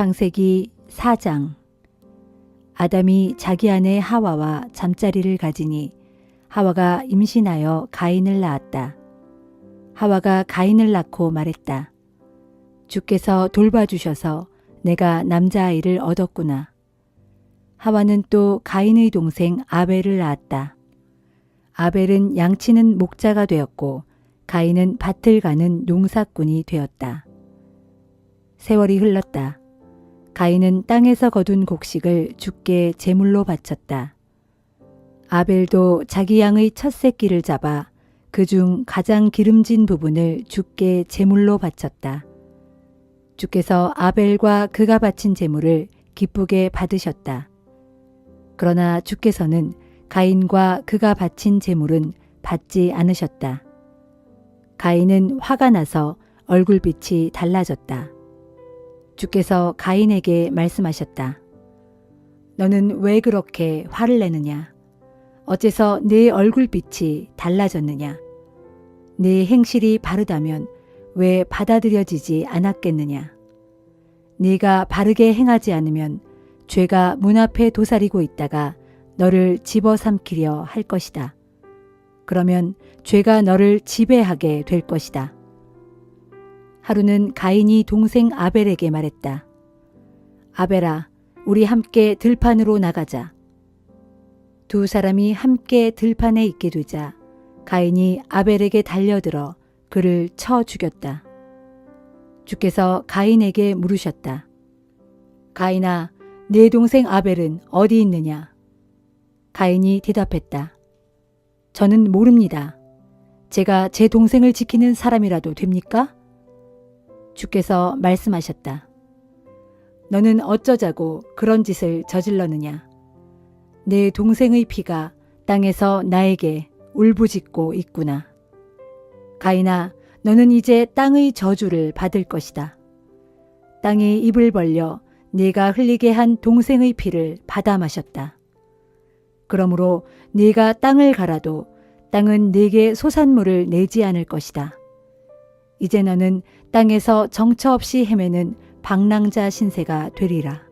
창세기 4장. 아담이 자기 아내 하와와 잠자리를 가지니 하와가 임신하여 가인을 낳았다. 하와가 가인을 낳고 말했다. 주께서 돌봐주셔서 내가 남자아이를 얻었구나. 하와는 또 가인의 동생 아벨을 낳았다. 아벨은 양치는 목자가 되었고 가인은 밭을 가는 농사꾼이 되었다. 세월이 흘렀다. 가인은 땅에서 거둔 곡식을 주께 제물로 바쳤다. 아벨도 자기 양의 첫 새끼를 잡아 그중 가장 기름진 부분을 주께 제물로 바쳤다. 주께서 아벨과 그가 바친 제물을 기쁘게 받으셨다. 그러나 주께서는 가인과 그가 바친 제물은 받지 않으셨다. 가인은 화가 나서 얼굴빛이 달라졌다. 주께서 가인에게 말씀하셨다. 너는 왜 그렇게 화를 내느냐? 어째서 네 얼굴빛이 달라졌느냐? 네 행실이 바르다면 왜 받아들여지지 않았겠느냐? 네가 바르게 행하지 않으면 죄가 문 앞에 도사리고 있다가 너를 집어삼키려 할 것이다. 그러면 죄가 너를 지배하게 될 것이다. 하루는 가인이 동생 아벨에게 말했다. 아벨아, 우리 함께 들판으로 나가자. 두 사람이 함께 들판에 있게 되자 가인이 아벨에게 달려들어 그를 쳐 죽였다. 주께서 가인에게 물으셨다. 가인아, 네 동생 아벨은 어디 있느냐? 가인이 대답했다. 저는 모릅니다. 제가 제 동생을 지키는 사람이라도 됩니까? 주께서 말씀하셨다. 너는 어쩌자고 그런 짓을 저질렀느냐? 내 동생의 피가 땅에서 나에게 울부짖고 있구나. 가인아, 너는 이제 땅의 저주를 받을 것이다. 땅이 입을 벌려 네가 흘리게 한 동생의 피를 받아 마셨다. 그러므로 네가 땅을 갈아도 땅은 네게 소산물을 내지 않을 것이다. 이제 너는 땅에서 정처 없이 헤매는 방랑자 신세가 되리라.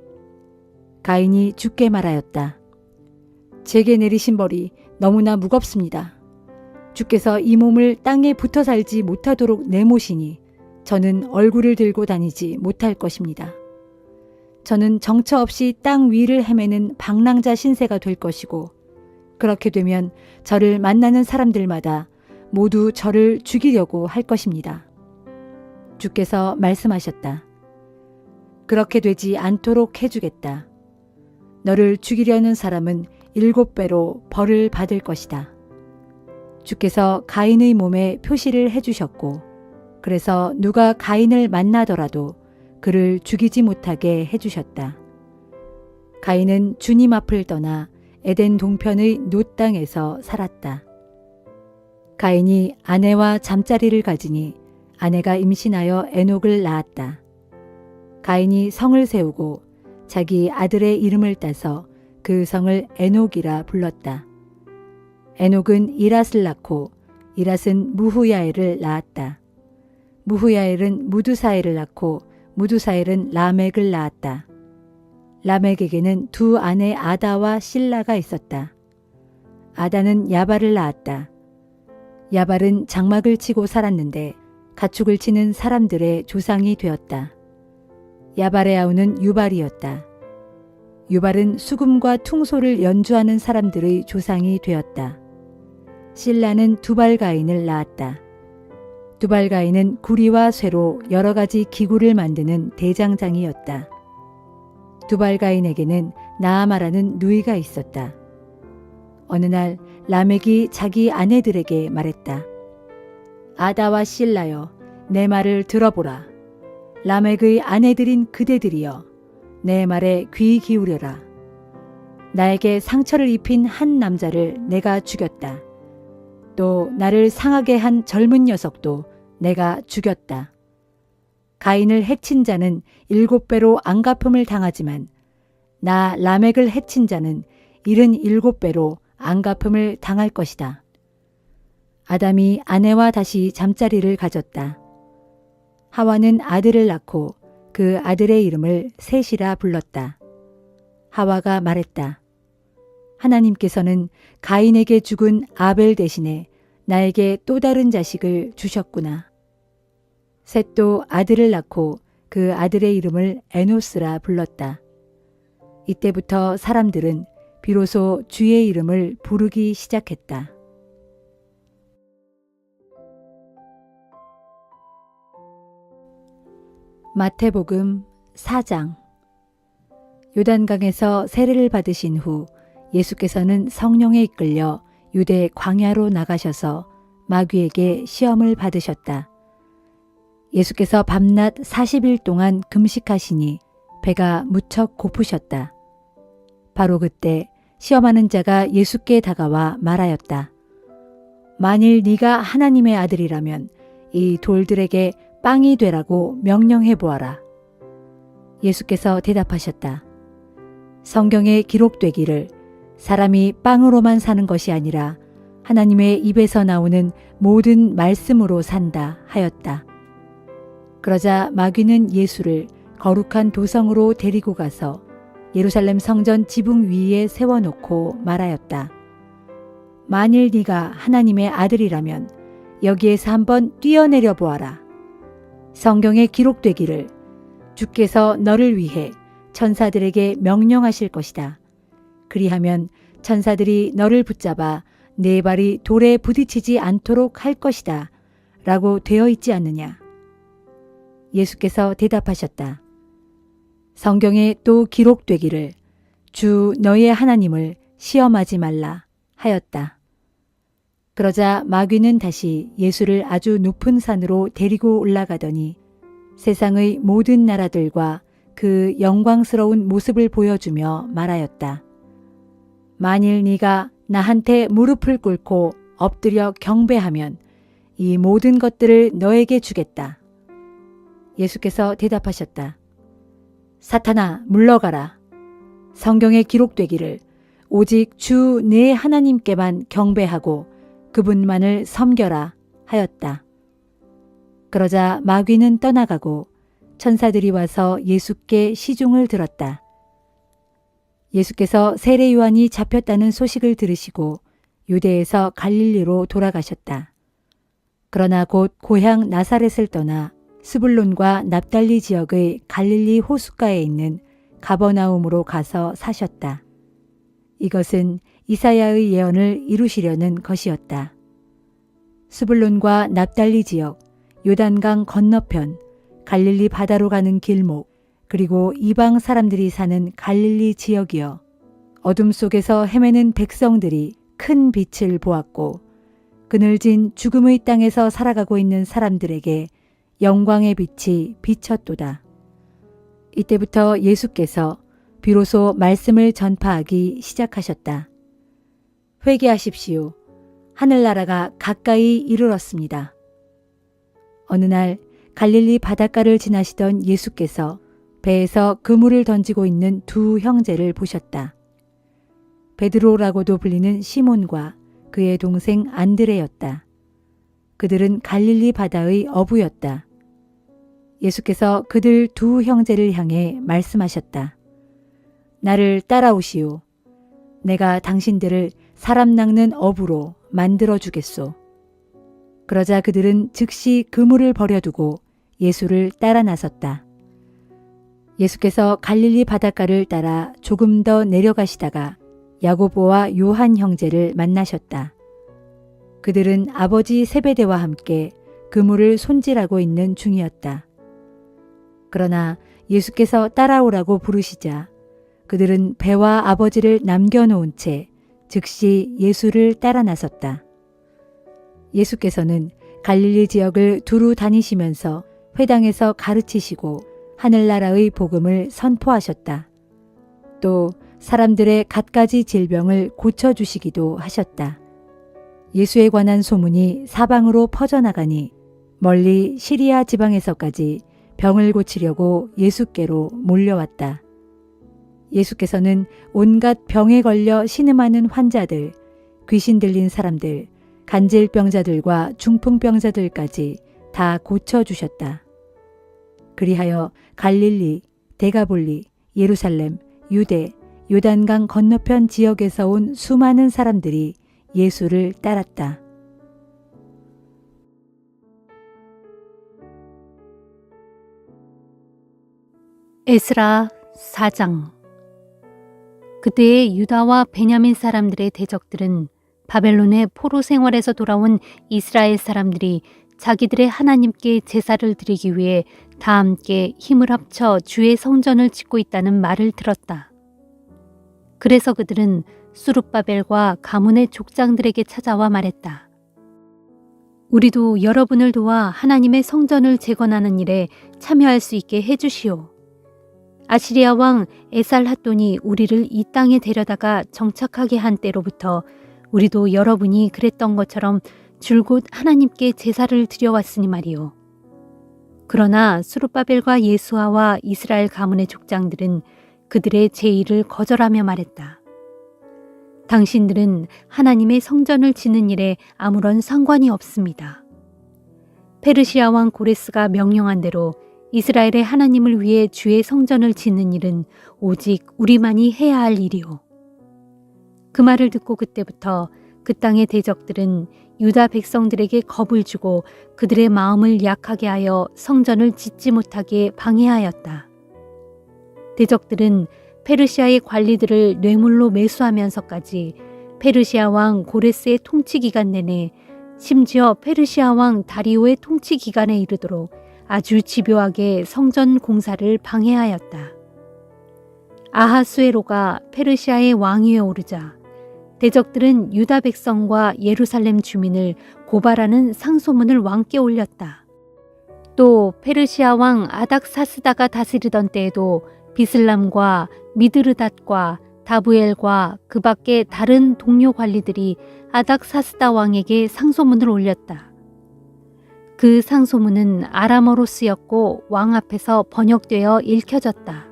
가인이 주께 말하였다. 제게 내리신 벌이 너무나 무겁습니다. 주께서 이 몸을 땅에 붙어 살지 못하도록 내모시니 저는 얼굴을 들고 다니지 못할 것입니다. 저는 정처 없이 땅 위를 헤매는 방랑자 신세가 될 것이고 그렇게 되면 저를 만나는 사람들마다 모두 저를 죽이려고 할 것입니다. 주께서 말씀하셨다. 그렇게 되지 않도록 해주겠다. 너를 죽이려는 사람은 7배로 벌을 받을 것이다. 주께서 가인의 몸에 표시를 해주셨고 그래서 누가 가인을 만나더라도 그를 죽이지 못하게 해주셨다. 가인은 주님 앞을 떠나 에덴 동편의 놋 땅에서 살았다. 가인이 아내와 잠자리를 가지니 아내가 임신하여 에녹을 낳았다. 가인이 성을 세우고 자기 아들의 이름을 따서 그 성을 에녹이라 불렀다. 에녹은 이랏을 낳고 이랏은 무후야엘을 낳았다. 무후야엘은 무두사엘을 낳고 무두사엘은 라멕을 낳았다. 라멕에게는 두 아내 아다와 실라가 있었다. 아다는 야발을 낳았다. 야발은 장막을 치고 살았는데 가축을 치는 사람들의 조상이 되었다. 야발의 아우는 유발이었다. 유발은 수금과 퉁소를 연주하는 사람들의 조상이 되었다. 실라는 두발가인을 낳았다. 두발가인은 구리와 쇠로 여러 가지 기구를 만드는 대장장이었다. 두발가인에게는 나아마라는 누이가 있었다. 어느 날 라멕이 자기 아내들에게 말했다. 아다와 실라여, 내 말을 들어보라. 라멕의 아내들인 그대들이여, 내 말에 귀 기울여라. 나에게 상처를 입힌 한 남자를 내가 죽였다. 또 나를 상하게 한 젊은 녀석도 내가 죽였다. 가인을 해친 자는 7배로 안갚음을 당하지만 나 라멕을 해친 자는 77배로 안갚음을 당할 것이다. 아담이 아내와 다시 잠자리를 가졌다. 하와는 아들을 낳고 그 아들의 이름을 셋이라 불렀다. 하와가 말했다. 하나님께서는 가인에게 죽은 아벨 대신에 나에게 또 다른 자식을 주셨구나. 셋도 아들을 낳고 그 아들의 이름을 에노스라 불렀다. 이때부터 사람들은 비로소 주의 이름을 부르기 시작했다. 마태복음 4장. 요단강에서 세례를 받으신 후 예수께서는 성령에 이끌려 유대 광야로 나가셔서 마귀에게 시험을 받으셨다. 예수께서 밤낮 40일 동안 금식하시니 배가 무척 고프셨다. 바로 그때 시험하는 자가 예수께 다가와 말하였다. 만일 네가 하나님의 아들이라면 이 돌들에게 빵이 되라고 명령해 보아라. 예수께서 대답하셨다. 성경에 기록되기를 사람이 빵으로만 사는 것이 아니라 하나님의 입에서 나오는 모든 말씀으로 산다 하였다. 그러자 마귀는 예수를 거룩한 도성으로 데리고 가서 예루살렘 성전 지붕 위에 세워놓고 말하였다. 만일 네가 하나님의 아들이라면 여기에서 한번 뛰어내려 보아라. 성경에 기록되기를 주께서 너를 위해 천사들에게 명령하실 것이다. 그리하면 천사들이 너를 붙잡아 네 발이 돌에 부딪히지 않도록 할 것이다. 라고 되어 있지 않느냐. 예수께서 대답하셨다. 성경에 또 기록되기를 주 너의 하나님을 시험하지 말라 하였다. 그러자 마귀는 다시 예수를 아주 높은 산으로 데리고 올라가더니 세상의 모든 나라들과 그 영광스러운 모습을 보여주며 말하였다. 만일 네가 나한테 무릎을 꿇고 엎드려 경배하면 이 모든 것들을 너에게 주겠다. 예수께서 대답하셨다. 사탄아 물러가라. 성경에 기록되기를 오직 주 내 하나님께만 경배하고 그분만을 섬겨라 하였다. 그러자 마귀는 떠나가고 천사들이 와서 예수께 시중을 들었다. 예수께서 세례 요한이 잡혔다는 소식을 들으시고 유대에서 갈릴리로 돌아가셨다. 그러나 곧 고향 나사렛을 떠나 스불론과 납달리 지역의 갈릴리 호숫가에 있는 가버나움으로 가서 사셨다. 이것은 이사야의 예언을 이루시려는 것이었다. 스불론과 납달리 지역, 요단강 건너편, 갈릴리 바다로 가는 길목, 그리고 이방 사람들이 사는 갈릴리 지역이여. 어둠 속에서 헤매는 백성들이 큰 빛을 보았고 그늘진 죽음의 땅에서 살아가고 있는 사람들에게 영광의 빛이 비쳤도다. 이때부터 예수께서 비로소 말씀을 전파하기 시작하셨다. 회개하십시오. 하늘나라가 가까이 이르렀습니다. 어느 날 갈릴리 바닷가를 지나시던 예수께서 배에서 그물을 던지고 있는 두 형제를 보셨다. 베드로라고도 불리는 시몬과 그의 동생 안드레였다. 그들은 갈릴리 바다의 어부였다. 예수께서 그들 두 형제를 향해 말씀하셨다. 나를 따라오시오. 내가 당신들을 사람 낚는 어부로 만들어 주겠소. 그러자 그들은 즉시 그물을 버려두고 예수를 따라 나섰다. 예수께서 갈릴리 바닷가를 따라 조금 더 내려가시다가 야고보와 요한 형제를 만나셨다. 그들은 아버지 세베대와 함께 그물을 손질하고 있는 중이었다. 그러나 예수께서 따라오라고 부르시자 그들은 배와 아버지를 남겨놓은 채 즉시 예수를 따라 나섰다. 예수께서는 갈릴리 지역을 두루 다니시면서 회당에서 가르치시고 하늘나라의 복음을 선포하셨다. 또 사람들의 갖가지 질병을 고쳐주시기도 하셨다. 예수에 관한 소문이 사방으로 퍼져나가니 멀리 시리아 지방에서까지 병을 고치려고 예수께로 몰려왔다. 예수께서는 온갖 병에 걸려 신음하는 환자들, 귀신 들린 사람들, 간질병자들과 중풍병자들까지 다 고쳐주셨다. 그리하여 갈릴리, 데가볼리, 예루살렘, 유대, 요단강 건너편 지역에서 온 수많은 사람들이 예수를 따랐다. 에스라 4장. 그때의 유다와 베냐민 사람들의 대적들은 바벨론의 포로 생활에서 돌아온 이스라엘 사람들이 자기들의 하나님께 제사를 드리기 위해 다 함께 힘을 합쳐 주의 성전을 짓고 있다는 말을 들었다. 그래서 그들은 수룹바벨과 가문의 족장들에게 찾아와 말했다. 우리도 여러분을 도와 하나님의 성전을 재건하는 일에 참여할 수 있게 해주시오. 아시리아 왕 에살핫돈이 우리를 이 땅에 데려다가 정착하게 한 때로부터 우리도 여러분이 그랬던 것처럼 줄곧 하나님께 제사를 드려왔으니 말이오. 그러나 수룹바벨과 예수아와 이스라엘 가문의 족장들은 그들의 제의를 거절하며 말했다. 당신들은 하나님의 성전을 짓는 일에 아무런 상관이 없습니다. 페르시아 왕 고레스가 명령한 대로 이스라엘의 하나님을 위해 주의 성전을 짓는 일은 오직 우리만이 해야 할 일이오. 그 말을 듣고 그때부터 그 땅의 대적들은 유다 백성들에게 겁을 주고 그들의 마음을 약하게 하여 성전을 짓지 못하게 방해하였다. 대적들은 페르시아의 관리들을 뇌물로 매수하면서까지 페르시아 왕 고레스의 통치 기간 내내 심지어 페르시아 왕 다리오의 통치 기간에 이르도록 아주 집요하게 성전 공사를 방해하였다. 아하수에로가 페르시아의 왕위에 오르자 대적들은 유다 백성과 예루살렘 주민을 고발하는 상소문을 왕께 올렸다. 또 페르시아 왕 아닥사스다가 다스리던 때에도 비슬람과 미드르닷과 다부엘과 그 밖의 다른 동료 관리들이 아닥사스다 왕에게 상소문을 올렸다. 그 상소문은 아람어로 쓰였고 왕 앞에서 번역되어 읽혀졌다.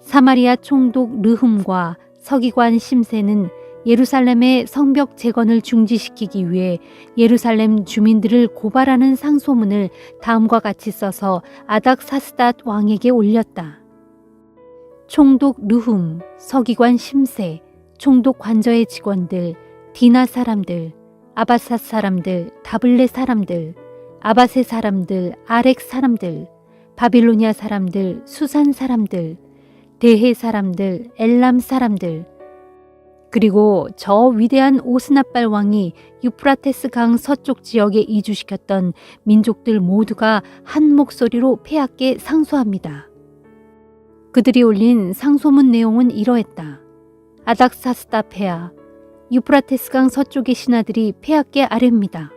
사마리아 총독 르훔과 서기관 심세는 예루살렘의 성벽 재건을 중지시키기 위해 예루살렘 주민들을 고발하는 상소문을 다음과 같이 써서 아닥사스닷 왕에게 올렸다. 총독 르훔, 서기관 심세, 총독 관저의 직원들, 디나 사람들, 아바삿 사람들, 다블레 사람들, 아바세 사람들, 아렉 사람들, 바빌로니아 사람들, 수산 사람들, 대해 사람들, 엘람 사람들, 그리고 저 위대한 오스나빨 왕이 유프라테스 강 서쪽 지역에 이주시켰던 민족들 모두가 한 목소리로 폐하께 상소합니다. 그들이 올린 상소문 내용은 이러했다. 아닥사스다 폐하, 유프라테스 강 서쪽의 신하들이 폐하께 아뢰입니다.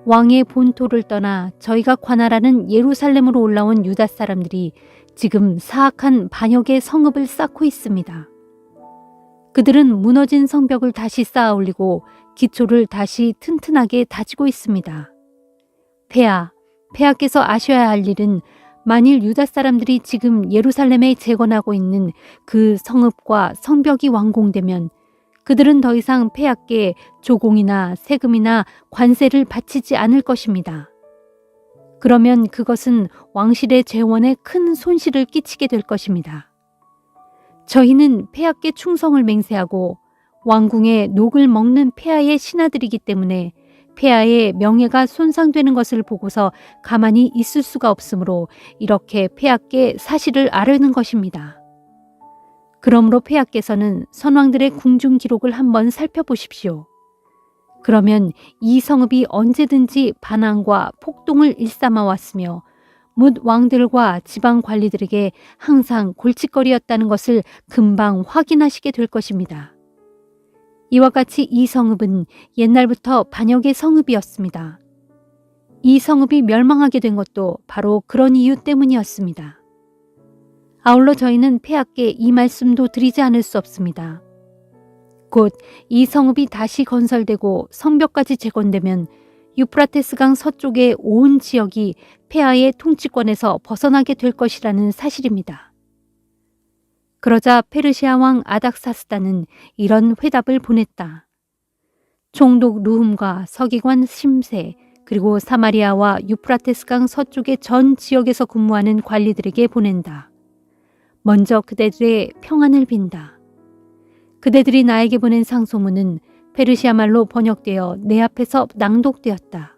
왕의 본토를 떠나 저희가 관할하는 예루살렘으로 올라온 유다 사람들이 지금 사악한 반역의 성읍을 쌓고 있습니다. 그들은 무너진 성벽을 다시 쌓아 올리고 기초를 다시 튼튼하게 다지고 있습니다. 폐하께서 아셔야 할 일은 만일 유다 사람들이 지금 예루살렘에 재건하고 있는 그 성읍과 성벽이 완공되면 그들은 더 이상 폐하께 조공이나 세금이나 관세를 바치지 않을 것입니다. 그러면 그것은 왕실의 재원에 큰 손실을 끼치게 될 것입니다. 저희는 폐하께 충성을 맹세하고 왕궁의 녹을 먹는 폐하의 신하들이기 때문에 폐하의 명예가 손상되는 것을 보고서 가만히 있을 수가 없으므로 이렇게 폐하께 사실을 아뢰는 것입니다. 그러므로 폐하께서는 선왕들의 궁중 기록을 한번 살펴보십시오. 그러면 이 성읍이 언제든지 반항과 폭동을 일삼아 왔으며 뭇 왕들과 지방 관리들에게 항상 골칫거리였다는 것을 금방 확인하시게 될 것입니다. 이와 같이 이 성읍은 옛날부터 반역의 성읍이었습니다. 이 성읍이 멸망하게 된 것도 바로 그런 이유 때문이었습니다. 아울러 저희는 폐하께 이 말씀도 드리지 않을 수 없습니다. 곧 이 성읍이 다시 건설되고 성벽까지 재건되면 유프라테스 강 서쪽의 온 지역이 폐하의 통치권에서 벗어나게 될 것이라는 사실입니다. 그러자 페르시아 왕 아닥사스다는 이런 회답을 보냈다. 총독 르훔과 서기관 심세, 그리고 사마리아와 유프라테스강 서쪽의 전 지역에서 근무하는 관리들에게 보낸다. 먼저 그대들의 평안을 빈다. 그대들이 나에게 보낸 상소문은 페르시아 말로 번역되어 내 앞에서 낭독되었다.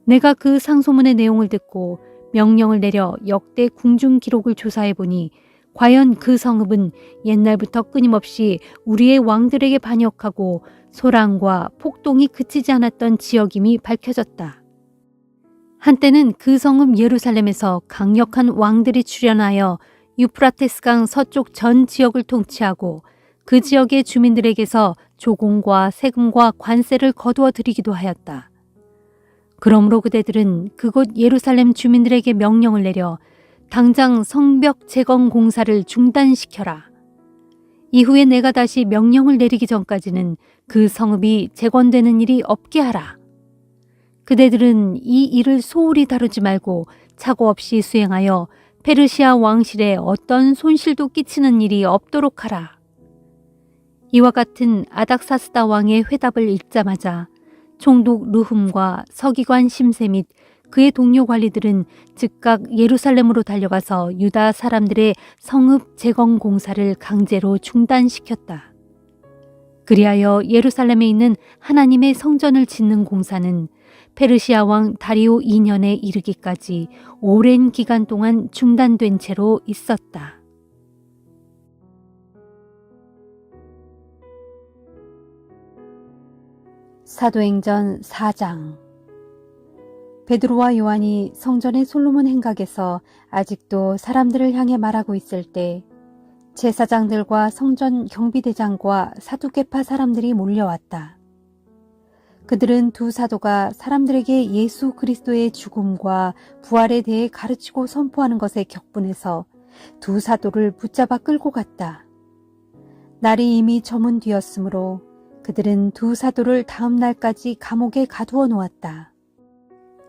내가 그 상소문의 내용을 듣고 명령을 내려 역대 궁중 기록을 조사해 보니 과연 그 성읍은 옛날부터 끊임없이 우리의 왕들에게 반역하고 소란과 폭동이 그치지 않았던 지역임이 밝혀졌다. 한때는 그 성읍 예루살렘에서 강력한 왕들이 출현하여 유프라테스강 서쪽 전 지역을 통치하고 그 지역의 주민들에게서 조공과 세금과 관세를 거두어 들이기도 하였다. 그러므로 그대들은 그곳 예루살렘 주민들에게 명령을 내려 당장 성벽 재건 공사를 중단시켜라. 이후에 내가 다시 명령을 내리기 전까지는 그 성읍이 재건되는 일이 없게 하라. 그대들은 이 일을 소홀히 다루지 말고 착오 없이 수행하여 페르시아 왕실에 어떤 손실도 끼치는 일이 없도록 하라. 이와 같은 아닥사스다 왕의 회답을 읽자마자 총독 르훔과 서기관 심세 및 그의 동료 관리들은 즉각 예루살렘으로 달려가서 유다 사람들의 성읍 재건 공사를 강제로 중단시켰다. 그리하여 예루살렘에 있는 하나님의 성전을 짓는 공사는 페르시아 왕 다리오 2년에 이르기까지 오랜 기간 동안 중단된 채로 있었다. 사도행전 4장. 베드로와 요한이 성전의 솔로몬 행각에서 아직도 사람들을 향해 말하고 있을 때 제사장들과 성전 경비대장과 사두개파 사람들이 몰려왔다. 그들은 두 사도가 사람들에게 예수 그리스도의 죽음과 부활에 대해 가르치고 선포하는 것에 격분해서 두 사도를 붙잡아 끌고 갔다. 날이 이미 저문 뒤였으므로 그들은 두 사도를 다음 날까지 감옥에 가두어 놓았다.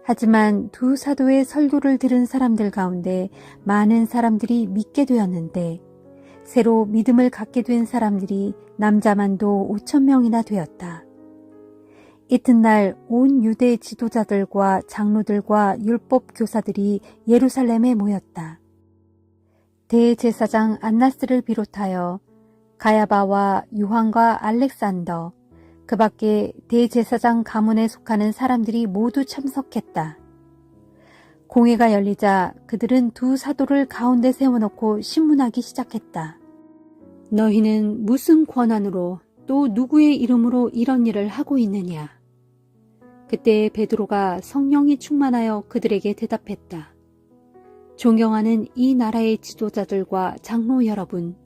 하지만 두 사도의 설교를 들은 사람들 가운데 많은 사람들이 믿게 되었는데 새로 믿음을 갖게 된 사람들이 남자만도 5,000명이나 되었다. 이튿날 온 유대 지도자들과 장로들과 율법 교사들이 예루살렘에 모였다. 대제사장 안나스를 비롯하여 가야바와 요한과 알렉산더, 그 밖에 대제사장 가문에 속하는 사람들이 모두 참석했다. 공회가 열리자 그들은 두 사도를 가운데 세워놓고 신문하기 시작했다. 너희는 무슨 권한으로 또 누구의 이름으로 이런 일을 하고 있느냐? 그때 베드로가 성령이 충만하여 그들에게 대답했다. 존경하는 이 나라의 지도자들과 장로 여러분,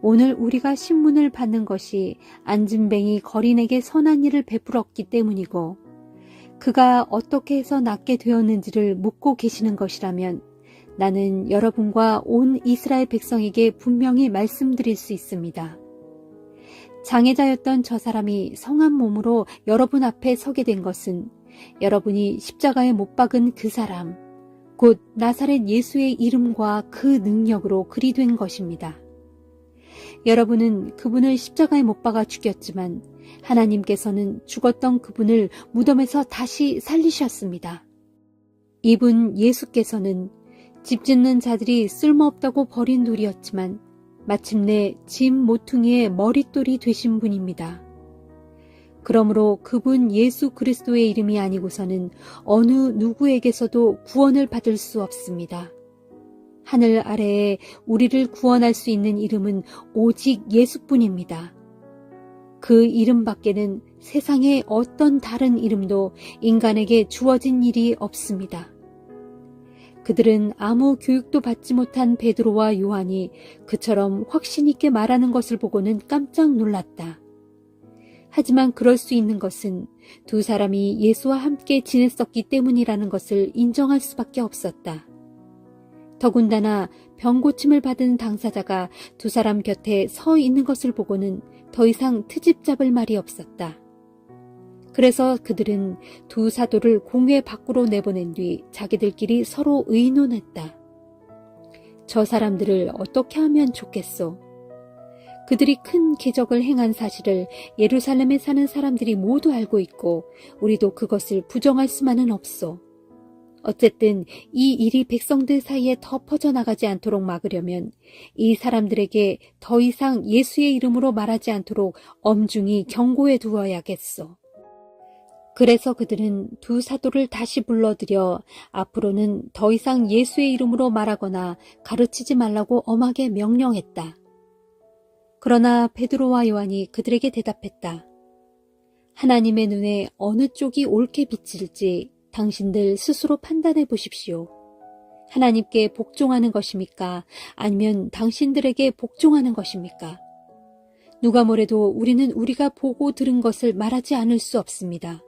오늘 우리가 신문을 받는 것이 안진뱅이 거린에게 선한 일을 베풀었기 때문이고 그가 어떻게 해서 낫게 되었는지를 묻고 계시는 것이라면 나는 여러분과 온 이스라엘 백성에게 분명히 말씀드릴 수 있습니다. 장애자였던 저 사람이 성한 몸으로 여러분 앞에 서게 된 것은 여러분이 십자가에 못 박은 그 사람, 곧 나사렛 예수의 이름과 그 능력으로 그리 된 것입니다. 여러분은 그분을 십자가에 못 박아 죽였지만 하나님께서는 죽었던 그분을 무덤에서 다시 살리셨습니다. 이분 예수께서는 집 짓는 자들이 쓸모없다고 버린 돌이었지만 마침내 집 모퉁이의 머릿돌이 되신 분입니다. 그러므로 그분 예수 그리스도의 이름이 아니고서는 어느 누구에게서도 구원을 받을 수 없습니다. 하늘 아래에 우리를 구원할 수 있는 이름은 오직 예수뿐입니다. 그 이름 밖에는 세상에 어떤 다른 이름도 인간에게 주어진 일이 없습니다. 그들은 아무 교육도 받지 못한 베드로와 요한이 그처럼 확신 있게 말하는 것을 보고는 깜짝 놀랐다. 하지만 그럴 수 있는 것은 두 사람이 예수와 함께 지냈었기 때문이라는 것을 인정할 수밖에 없었다. 더군다나 병고침을 받은 당사자가 두 사람 곁에 서 있는 것을 보고는 더 이상 트집 잡을 말이 없었다. 그래서 그들은 두 사도를 공회 밖으로 내보낸 뒤 자기들끼리 서로 의논했다. 저 사람들을 어떻게 하면 좋겠소? 그들이 큰 기적을 행한 사실을 예루살렘에 사는 사람들이 모두 알고 있고 우리도 그것을 부정할 수만은 없소. 어쨌든 이 일이 백성들 사이에 더 퍼져나가지 않도록 막으려면 이 사람들에게 더 이상 예수의 이름으로 말하지 않도록 엄중히 경고해 두어야겠소. 그래서 그들은 두 사도를 다시 불러들여 앞으로는 더 이상 예수의 이름으로 말하거나 가르치지 말라고 엄하게 명령했다. 그러나 베드로와 요한이 그들에게 대답했다. 하나님의 눈에 어느 쪽이 옳게 비칠지 당신들 스스로 판단해 보십시오. 하나님께 복종하는 것입니까? 아니면 당신들에게 복종하는 것입니까? 누가 뭐래도 우리는 우리가 보고 들은 것을 말하지 않을 수 없습니다.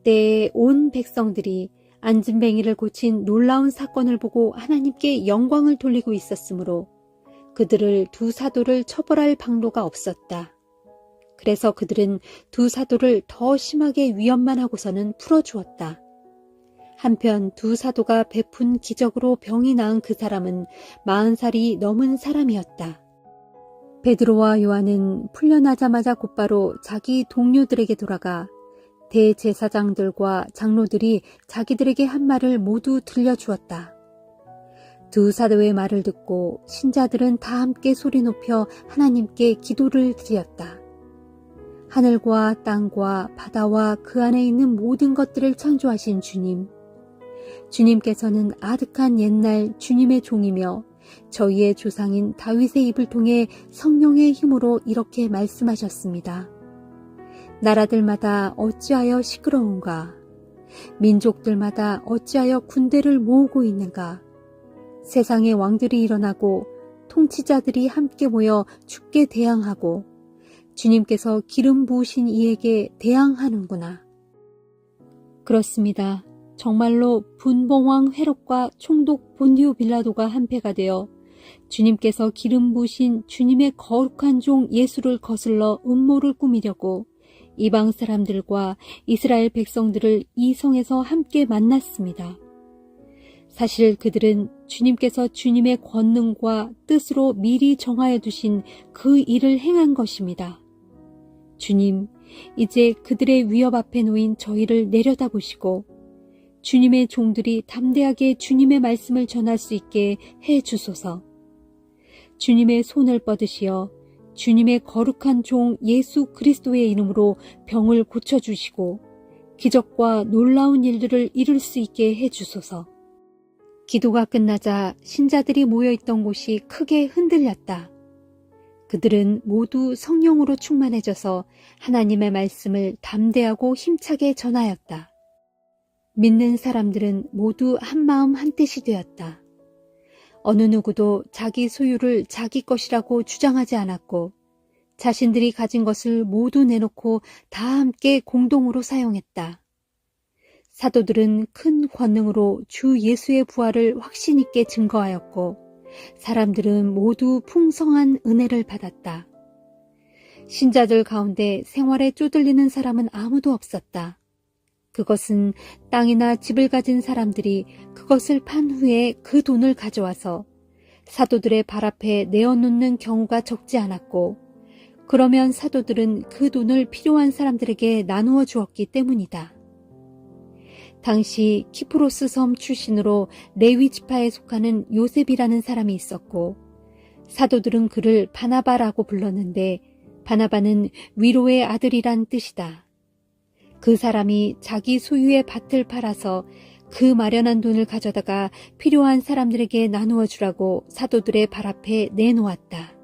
때에 온 백성들이 안진뱅이를 고친 놀라운 사건을 보고 하나님께 영광을 돌리고 있었으므로 그들을 두 사도를 처벌할 방도가 없었다. 그래서 그들은 두 사도를 더 심하게 위협만 하고서는 풀어주었다. 한편 두 사도가 베푼 기적으로 병이 나은 그 사람은 40살이 넘은 사람이었다. 베드로와 요한은 풀려나자마자 곧바로 자기 동료들에게 돌아가 대제사장들과 장로들이 자기들에게 한 말을 모두 들려주었다. 두 사도의 말을 듣고 신자들은 다 함께 소리 높여 하나님께 기도를 드렸다. 하늘과 땅과 바다와 그 안에 있는 모든 것들을 창조하신 주님, 주님께서는 아득한 옛날 주님의 종이며 저희의 조상인 다윗의 입을 통해 성령의 힘으로 이렇게 말씀하셨습니다. 나라들마다 어찌하여 시끄러운가? 민족들마다 어찌하여 군대를 모으고 있는가? 세상의 왕들이 일어나고 통치자들이 함께 모여 주께 대항하고 주님께서 기름 부으신 이에게 대항하는구나. 그렇습니다. 정말로 분봉왕 헤롯과 총독 본디오 빌라도가 한패가 되어 주님께서 기름 부으신 주님의 거룩한 종 예수를 거슬러 음모를 꾸미려고 이방 사람들과 이스라엘 백성들을 이 성에서 함께 만났습니다. 사실 그들은 주님께서 주님의 권능과 뜻으로 미리 정하여 두신 그 일을 행한 것입니다. 주님, 이제 그들의 위협 앞에 놓인 저희를 내려다보시고 주님의 종들이 담대하게 주님의 말씀을 전할 수 있게 해 주소서. 주님의 손을 뻗으시어 주님의 거룩한 종 예수 그리스도의 이름으로 병을 고쳐주시고 기적과 놀라운 일들을 이룰 수 있게 해주소서. 기도가 끝나자 신자들이 모여있던 곳이 크게 흔들렸다. 그들은 모두 성령으로 충만해져서 하나님의 말씀을 담대하고 힘차게 전하였다. 믿는 사람들은 모두 한마음 한뜻이 되었다. 어느 누구도 자기 소유를 자기 것이라고 주장하지 않았고 자신들이 가진 것을 모두 내놓고 다 함께 공동으로 사용했다. 사도들은 큰 권능으로 주 예수의 부활을 확신 있게 증거하였고 사람들은 모두 풍성한 은혜를 받았다. 신자들 가운데 생활에 쪼들리는 사람은 아무도 없었다. 그것은 땅이나 집을 가진 사람들이 그것을 판 후에 그 돈을 가져와서 사도들의 발 앞에 내어놓는 경우가 적지 않았고 그러면 사도들은 그 돈을 필요한 사람들에게 나누어 주었기 때문이다. 당시 키프로스 섬 출신으로 레위 지파에 속하는 요셉이라는 사람이 있었고 사도들은 그를 바나바라고 불렀는데 바나바는 위로의 아들이란 뜻이다. 그 사람이 자기 소유의 밭을 팔아서 그 마련한 돈을 가져다가 필요한 사람들에게 나누어 주라고 사도들의 발 앞에 내놓았다.